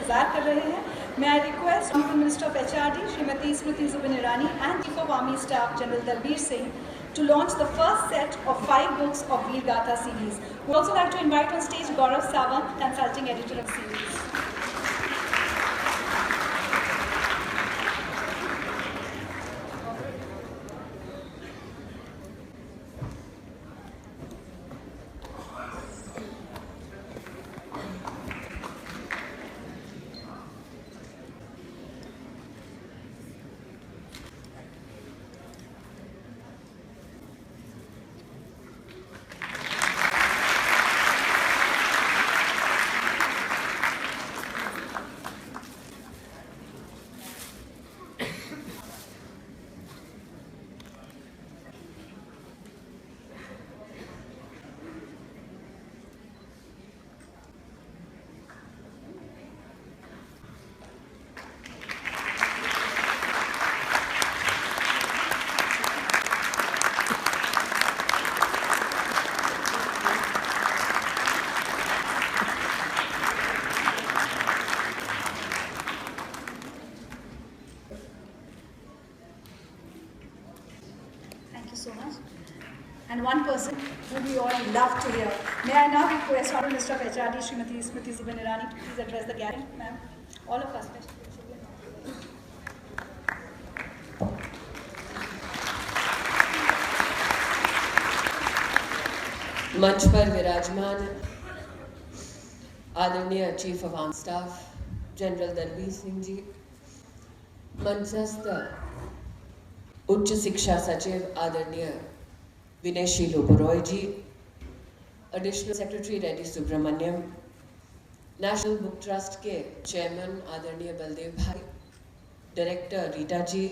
इंतजार कर रहे हैं। May I request Honorable Minister of HRD, Srimati Smriti Zubin Irani, and Chief of Army Staff General Dalbir Singh to launch the first set of 5 books of Veer Gatha series. We would also like to invite on stage Gaurav Sawant, consulting editor of the series. So much. And one person who we all love to hear. May I now request Honorable Minister of HRD, Srimati Smriti Zubin Irani, to please address the gathering, ma'am. All of us. मंच पर विराजमान आदरणीय chief of army staff general Dalbir Singh ji, मंचस्थ उच्च शिक्षा सचिव आदरणीय Vinaysheel Oberoi ji, additional secretary Reddy Subrahmanyam, national book trust के चेयरमैन आदरणीय बलदेव भाई, डायरेक्टर रीटा जी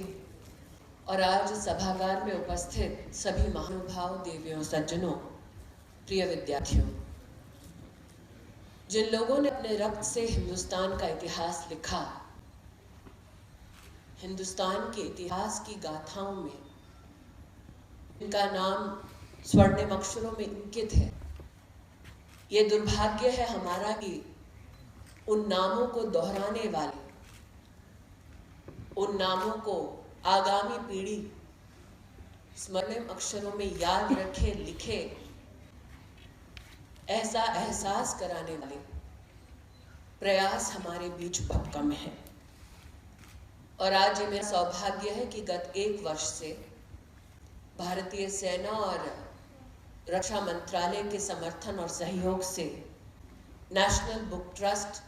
और आज सभागार में उपस्थित सभी महानुभाव, देवियों, सज्जनों, प्रिय विद्यार्थियों, जिन लोगों ने अपने रक्त से हिंदुस्तान का इतिहास लिखा, हिंदुस्तान के इतिहास की गाथाओं में इनका नाम स्वर्णिम अक्षरों में अंकित है। ये दुर्भाग्य है हमारा कि उन नामों को दोहराने वाले, उन नामों को आगामी पीढ़ी स्वर्णिम अक्षरों में याद रखे, लिखे, ऐसा एहसास कराने वाले प्रयास हमारे बीच बहुत कम है। और आज ये मेरा सौभाग्य है कि गत 1 वर्ष से भारतीय सेना और रक्षा मंत्रालय के समर्थन और सहयोग से नेशनल बुक ट्रस्ट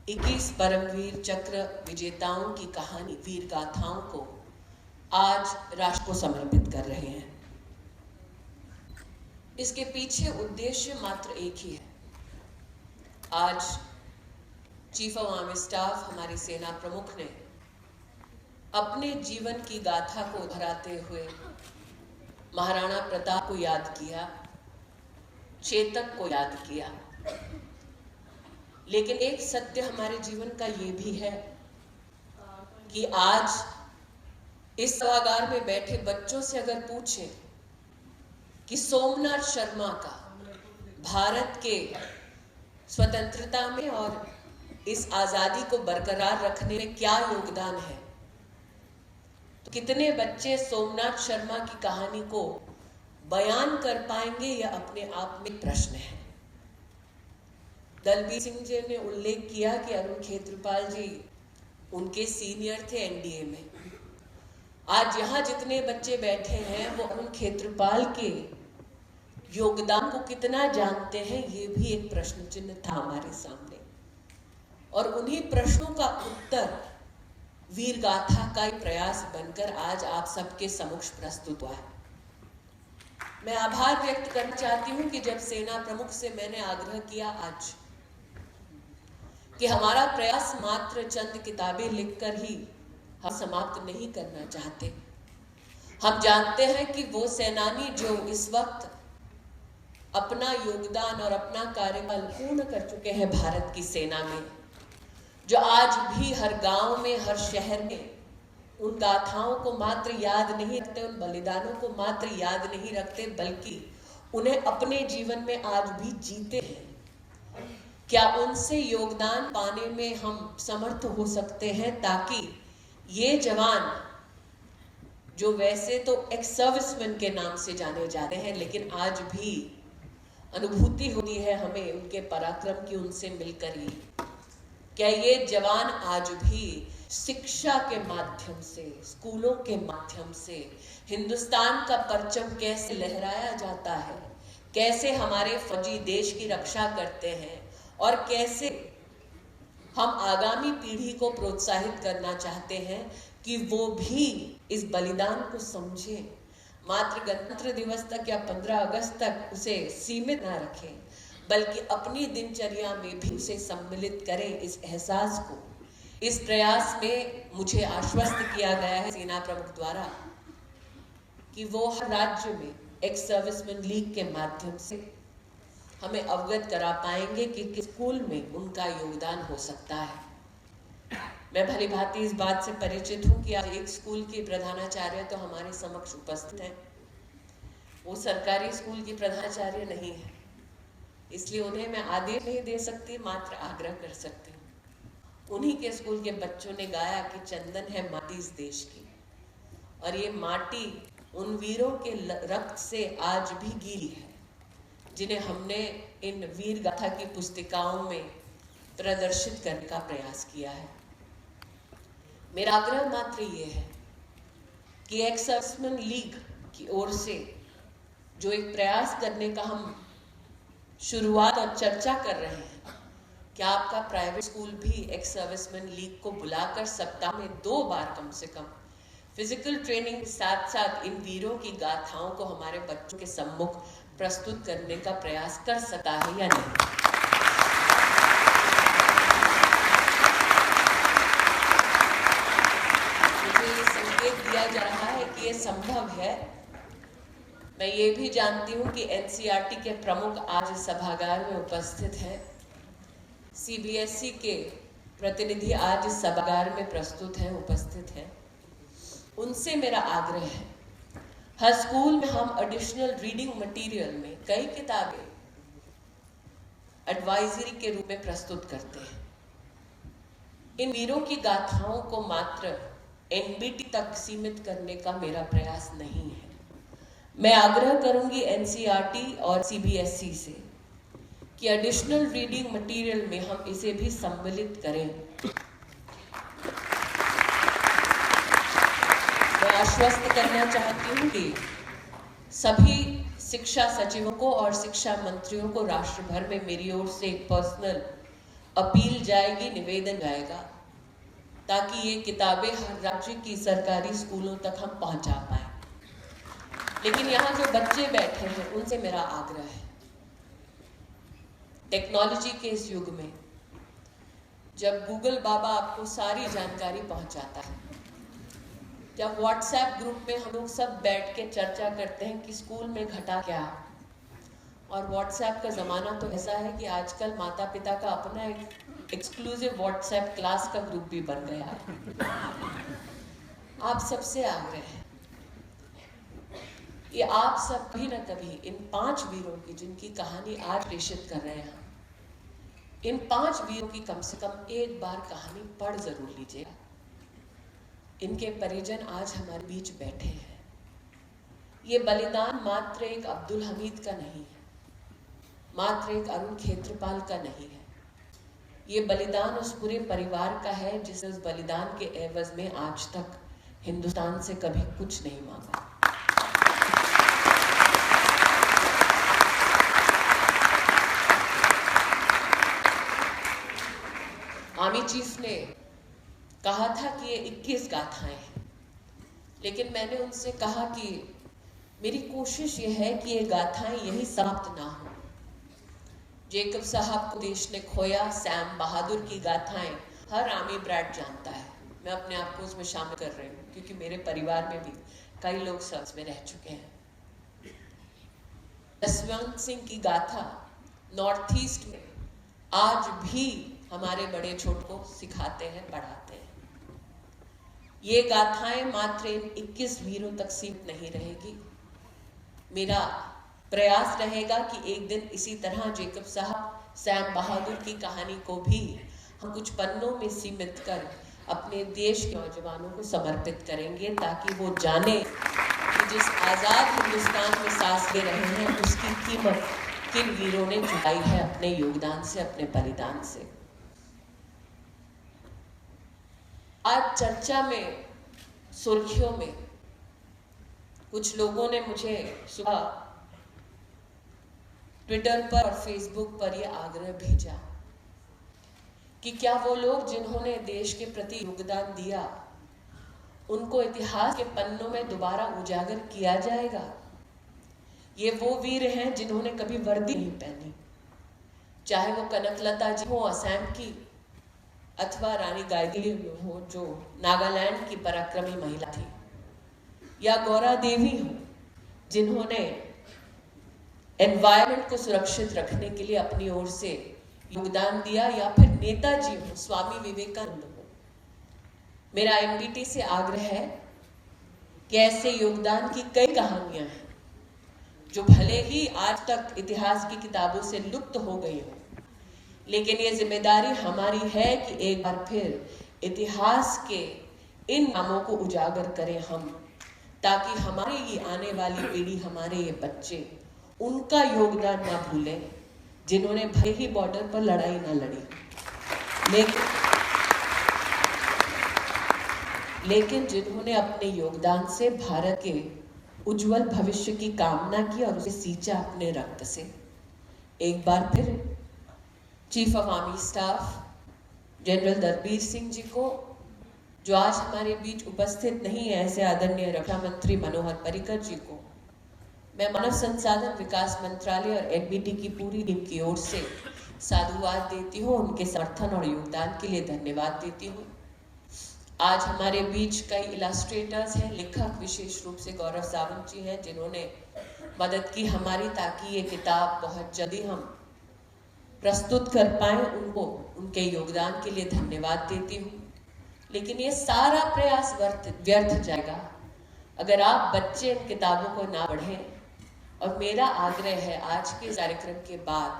21 परमवीर चक्र विजेताओं की कहानी, वीर गाथाओं को आज राष्ट्र को समर्पित कर रहे हैं। इसके पीछे उद्देश्य मात्र एक ही है। आज चीफ ऑफ आर्मी स्टाफ, हमारी सेना प्रमुख ने अपने जीवन की गाथा को दोहराते हुए महाराणा प्रताप को याद किया, चेतक को याद किया। लेकिन एक सत्य हमारे जीवन का ये भी है कि आज इस सभागार में बैठे बच्चों से अगर पूछें कि सोमनाथ शर्मा का भारत के स्वतंत्रता में और इस आजादी को बरकरार रखने में क्या योगदान है, तो कितने बच्चे सोमनाथ शर्मा की कहानी को बयान कर पाएंगे, यह अपने आप में प्रश्न है। दलबीर सिंह जी ने उल्लेख किया कि अरुण खेत्रपाल जी उनके सीनियर थे एनडीए में। आज यहाँ जितने बच्चे बैठे हैं वो अरुण खेत्रपाल के योगदान को कितना जानते हैं, ये भी एक प्रश्न चिन्ह था हमारे सामने। और उन्हीं प्रश्नों का उत्तर वीर गाथा का एक प्रयास बनकर आज आप सबके समक्ष प्रस्तुत हुआ है। मैं आभार व्यक्त करना चाहती हूं कि जब सेना प्रमुख से मैंने आग्रह किया आज कि हमारा प्रयास मात्र चंद किताबें लिखकर ही हम समाप्त नहीं करना चाहते। हम जानते हैं कि वो सेनानी जो इस वक्त अपना योगदान और अपना कार्यकाल पूर्ण कर चुके हैं भारत की सेना में, जो आज भी हर गांव में, हर शहर में उन गाथाओं को मात्र याद नहीं रखते, उन बलिदानों को मात्र याद नहीं रखते, बल्कि उन्हें अपने जीवन में आज भी जीते हैं। क्या उनसे योगदान पाने में हम समर्थ हो सकते हैं, ताकि ये जवान जो वैसे तो एक्स सर्विसमैन के नाम से जाने जाते हैं, लेकिन आज भी अनुभूति होती है हमें उनके पराक्रम की उनसे मिलकर ही, क्या ये जवान आज भी शिक्षा के माध्यम से, स्कूलों के माध्यम से हिंदुस्तान का परचम कैसे लहराया जाता है, कैसे हमारे फौजी देश की रक्षा करते हैं, और कैसे हम आगामी पीढ़ी को प्रोत्साहित करना चाहते हैं कि वो भी इस बलिदान को समझे, मात्र गणतंत्र दिवस तक या 15 अगस्त तक उसे सीमित ना रखें, बल्कि अपनी दिनचर्या में भी उसे सम्मिलित करें इस एहसास को। इस प्रयास में मुझे आश्वस्त किया गया है सेना प्रमुख द्वारा कि वो हर राज्य में एक्स सर्विसमैन लीग के माध्यम से हमें अवगत करा पाएंगे कि किस स्कूल में उनका योगदान हो सकता है। मैं भली भांति इस बात से परिचित हूँ कि आज एक स्कूल की प्रधानाचार्य तो हमारे समक्ष उपस्थित हैं। वो सरकारी स्कूल की प्रधानाचार्य नहीं है, इसलिए उन्हें मैं आदेश नहीं दे सकती, मात्र आग्रह कर सकती हूँ। उन्हीं के स्कूल के बच्चों ने गाया कि चंदन है माटी इस देश की, और ये माटी उन वीरों के रक्त से आज भी गीली है जिन्हें हमने इन वीर गाथा की पुस्तिकाओं में प्रदर्शित करने का प्रयास किया है। मेरा आग्रह मात्र ये है कि एक्स सर्विसमैन लीग की ओर से जो एक प्रयास करने का हम शुरुआत और चर्चा कर रहे हैं, क्या आपका प्राइवेट स्कूल भी एक्स सर्विसमैन लीग को बुलाकर सप्ताह में 2 बार कम से कम फिजिकल ट्रेनिंग के साथ साथ इन वीरों की गाथाओं को हमारे बच्चों के सम्मुख प्रस्तुत करने का प्रयास कर सकता है या नहीं? मुझे ये संकेत दिया जा रहा है कि ये संभव है। मैं ये भी जानती हूँ कि एनसीईआरटी के प्रमुख आज सभागार में उपस्थित हैं, सीबीएसई के प्रतिनिधि आज सभागार में प्रस्तुत हैं, उपस्थित हैं। उनसे मेरा आग्रह है, हर स्कूल में हम एडिशनल रीडिंग मटेरियल में कई किताबें एडवाइजरी के रूप में प्रस्तुत करते हैं। इन वीरों की गाथाओं को मात्र एनबीटी तक सीमित करने का मेरा प्रयास नहीं है। मैं आग्रह करूंगी एनसीईआरटी और सीबीएसई से कि एडिशनल रीडिंग मटेरियल में हम इसे भी सम्मिलित करें। मैं आश्वस्त करना चाहती हूँ कि सभी शिक्षा सचिवों को और शिक्षा मंत्रियों को राष्ट्र भर में मेरी ओर से एक पर्सनल अपील जाएगी, निवेदन जाएगा, ताकि ये किताबें हर राज्य की सरकारी स्कूलों तक हम पहुंचा पाए। लेकिन यहाँ जो बच्चे बैठे हैं उनसे मेरा आग्रह है, टेक्नोलॉजी के इस युग में जब गूगल बाबा आपको सारी जानकारी पहुंचाता है, जब व्हाट्सएप ग्रुप में हम लोग सब बैठ के चर्चा करते हैं कि स्कूल में घटा क्या, और व्हाट्सएप का ज़माना तो ऐसा है कि आजकल माता पिता का अपना एक एक्सक्लूसिव व्हाट्सएप क्लास का ग्रुप भी बन गया है। आप सबसे आग्रह है कि आप सब कभी न कभी इन 5 वीरों की, जिनकी कहानी आज प्रेषित कर रहे हैं, इन 5 वीरों की कम से कम एक बार कहानी पढ़ जरूर लीजिएगा। इनके परिजन आज हमारे बीच बैठे हैं। ये बलिदान मात्र एक अब्दुल हमीद का नहीं है, मात्र एक अरुण खेत्रपाल का नहीं है। ये बलिदान उस पूरे परिवार का है जिसने उस बलिदान के एवज में आज तक हिंदुस्तान से कभी कुछ नहीं मांगा। आर्मी चीफ ने कहा था कि ये 21 गाथाएं हैं, लेकिन मैंने उनसे कहा कि मेरी कोशिश ये है कि ये गाथाएं यही समाप्त ना हो। जेकब साहब को देश ने खोया, सैम बहादुर की गाथाएं हर आर्मी ब्रैड जानता है। मैं अपने आप को उसमें शामिल कर रही हूँ क्योंकि मेरे परिवार में भी कई लोग सर्विस में रह चुके हैं। जसवंत सिंह की गाथा नॉर्थ ईस्ट में आज भी हमारे बड़े छोट को सिखाते हैं, पढ़ाते हैं। ये गाथाएं मात्र इन 21 वीरों तक सीमित नहीं रहेगी। मेरा प्रयास रहेगा कि एक दिन इसी तरह जेकब साहब, सैम बहादुर की कहानी को भी हम कुछ पन्नों में सीमित कर अपने देश के नौजवानों को समर्पित करेंगे, ताकि वो जाने कि जिस आज़ाद हिंदुस्तान में सांस ले रहे हैं उसकी कीमत किन वीरों ने चुकाई है अपने योगदान से, अपने बलिदान से। आज चर्चा में, सुर्खियों में कुछ लोगों ने मुझे सुबह ट्विटर पर और फेसबुक पर यह आग्रह भेजा कि क्या वो लोग जिन्होंने देश के प्रति योगदान दिया उनको इतिहास के पन्नों में दोबारा उजागर किया जाएगा। ये वो वीर हैं जिन्होंने कभी वर्दी नहीं पहनी, चाहे वो कनकलता जी हो असम की, अथवा रानी गाइदिलिन हो जो नागालैंड की पराक्रमी महिला थी, या गौरा देवी हो जिन्होंने एनवायरनमेंट को सुरक्षित रखने के लिए अपनी ओर से योगदान दिया, या फिर नेताजी हो, स्वामी विवेकानंद हो। मेरा एमबीटी से आग्रह है कि ऐसे योगदान की कई कहानियां हैं जो भले ही आज तक इतिहास की किताबों से लुप्त हो गई हो, लेकिन ये जिम्मेदारी हमारी है कि एक बार फिर इतिहास के इन नामों को उजागर करें हम, ताकि हमारी ये आने वाली पीढ़ी, हमारे ये बच्चे उनका योगदान ना भूलें जिन्होंने भले ही बॉर्डर पर लड़ाई ना लड़ी, लेकिन जिन्होंने अपने योगदान से भारत के उज्जवल भविष्य की कामना की और उसे सींचा अपने रक्त से। एक बार फिर chief of army staff general Dalbir Singh ji को, जो आज हमारे बीच उपस्थित नहीं है, ऐसे आदरणीय रक्षा मंत्री मनोहर पर्रिकर जी को मैं मानव संसाधन विकास मंत्रालय और एनबीटी की पूरी टीम की ओर से साधुवाद देती हूँ, उनके समर्थन और योगदान के लिए धन्यवाद देती हूँ। आज हमारे बीच कई इलास्ट्रेटर्स हैं, लेखक, विशेष रूप से गौरव सावंत जी हैं जिन्होंने मदद की हमारी, ताकि ये किताब बहुत जल्दी हम प्रस्तुत कर पाएं। उनको उनके योगदान के लिए धन्यवाद देती हूँ। लेकिन ये सारा प्रयास व्यर्थ जाएगा अगर आप बच्चे इन किताबों को ना पढ़ें। और मेरा आग्रह है, आज के कार्यक्रम के बाद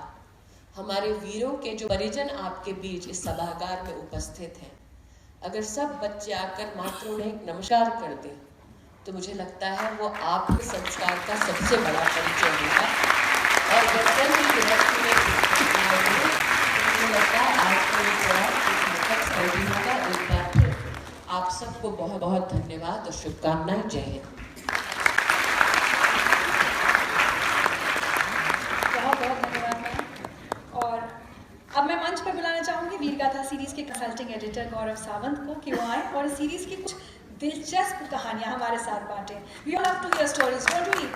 हमारे वीरों के जो परिजन आपके बीच इस सभागार में उपस्थित हैं, अगर सब बच्चे आकर मात्र उन्हें एक नमस्कार कर दें, तो मुझे लगता है वो आपके संस्कार का सबसे बड़ा परिचय होगा। और गणतंत्र दिवस में मुझे लगता है आज के होगा। एक बार फिर आप सबको बहुत बहुत धन्यवाद और शुभकामनाएं। जय हिंद। अब मैं मंच पर बुलाना चाहूंगी वीरगाथा सीरीज के कंसल्टिंग एडिटर गौरव सावंत को कि वो आए और सीरीज की कुछ दिलचस्प कहानियां हमारे साथ बांटें। We all have to hear stories, don't we?